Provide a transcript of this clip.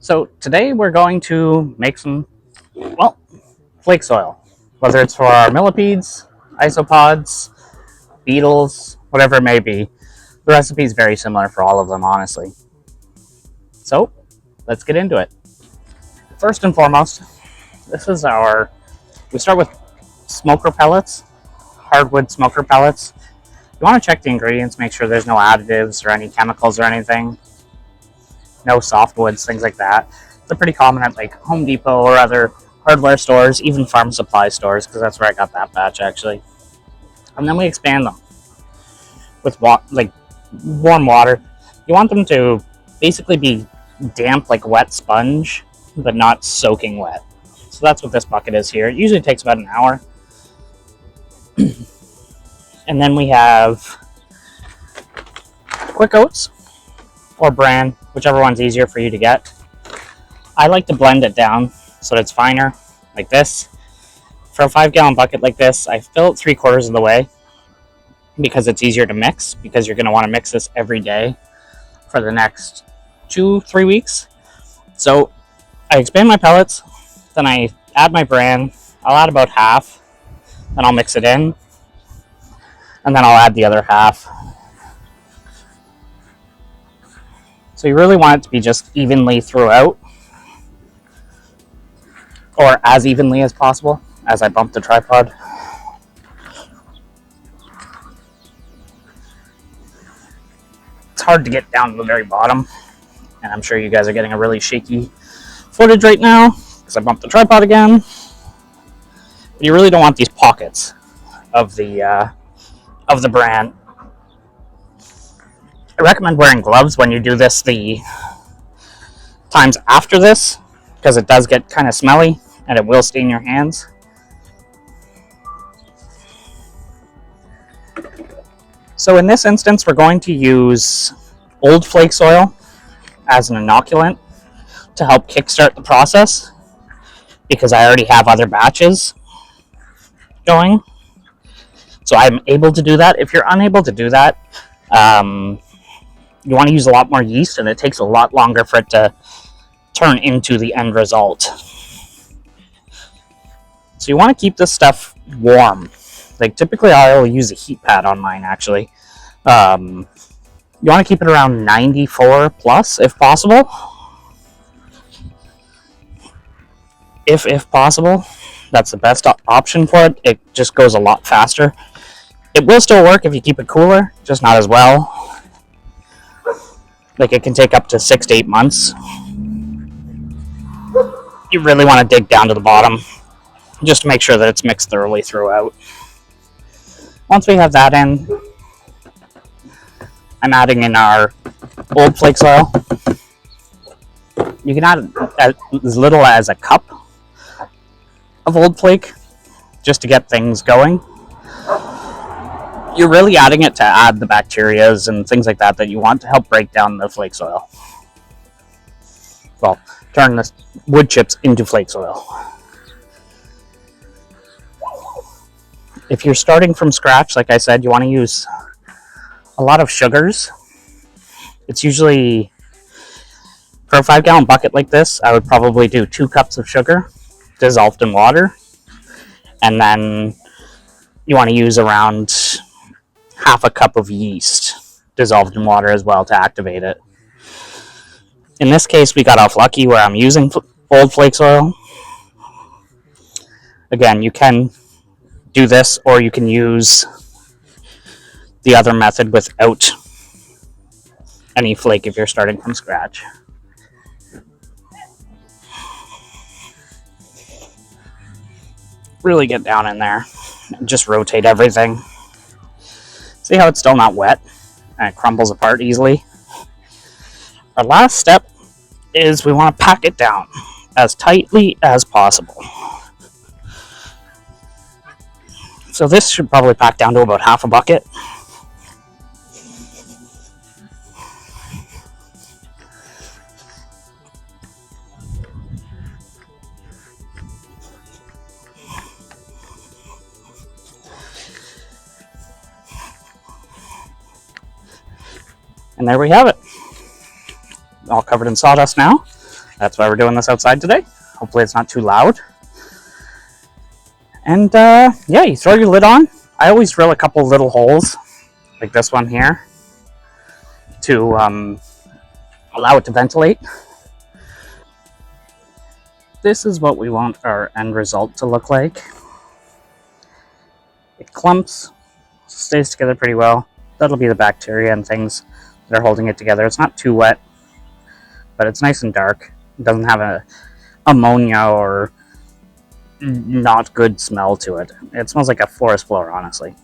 So today we're going to make some, well, flake soil. Whether it's for our millipedes, isopods, beetles, whatever it may be. The recipe is very similar for all of them, honestly. So let's get into it. First and foremost, we start with smoker pellets, hardwood smoker pellets. You want to check the ingredients, make sure there's no additives or any chemicals or anything. No softwoods, things like that. They're pretty common at like Home Depot or other hardware stores, even farm supply stores, because that's where I got that batch actually. And then we expand them with warm water. You want them to basically be damp like wet sponge, but not soaking wet. So that's what this bucket is here. It usually takes about an hour. And then we have quick oats or bran, whichever one's easier for you to get. I like to blend it down so that it's finer, like this. For a 5-gallon bucket like this, I fill it 3/4 of the way because it's easier to mix, because you're going to want to mix this every day for the next 2-3 weeks. So I expand my pellets, then I add my bran. I'll add about half, then I'll mix it in, and then I'll add the other half. So you really want it to be just evenly throughout, or as evenly as possible, as I bump the tripod. It's hard to get down to the very bottom, and I'm sure you guys are getting a really shaky footage right now because I bumped the tripod again. But you really don't want these pockets of the bran. I recommend wearing gloves when you do this the times after this, because it does get kind of smelly and it will stain your hands. So in this instance, we're going to use old flake soil as an inoculant to help kickstart the process, because I already have other batches going. So I'm able to do that. If you're unable to do that, you want to use a lot more yeast, and it takes a lot longer for it to turn into the end result. So you want to keep this stuff warm. Like typically I'll use a heat pad on mine actually. You want to keep it around 94 plus if possible. If possible, that's the best option for it. It just goes a lot faster. It will still work if you keep it cooler, just not as well. Like it can take up to 6 to 8 months. You really want to dig down to the bottom just to make sure that it's mixed thoroughly throughout. Once we have that in, I'm adding in our old flake soil. You can add as little as a cup of old flake just to get things going. You're really adding it to add the bacterias and things like that you want to help break down the flake soil. Well, turn the wood chips into flake soil. If you're starting from scratch, like I said, you want to use a lot of sugars. It's usually, for a 5-gallon bucket like this, I would probably do 2 cups of sugar dissolved in water. And then you want to use around half a cup of yeast dissolved in water as well to activate it. In this case, we got off lucky where I'm using old flake soil. Again, you can do this, or you can use the other method without any flake if you're starting from scratch. Really get down in there and just rotate everything. See how it's still not wet and it crumbles apart easily? Our last step is we want to pack it down as tightly as possible. So this should probably pack down to about half a bucket. And there we have it. All covered in sawdust now. that's why we're doing this outside today. Hopefully it's not too loud. And yeah, you throw your lid on. I always drill a couple little holes, like this one here, to allow it to ventilate. This is what we want our end result to look like. It clumps, stays together pretty well. That'll be the bacteria and things that are holding it together. It's not too wet, but it's nice and dark. It doesn't have a ammonia or not good smell to it. It smells like a forest floor, honestly.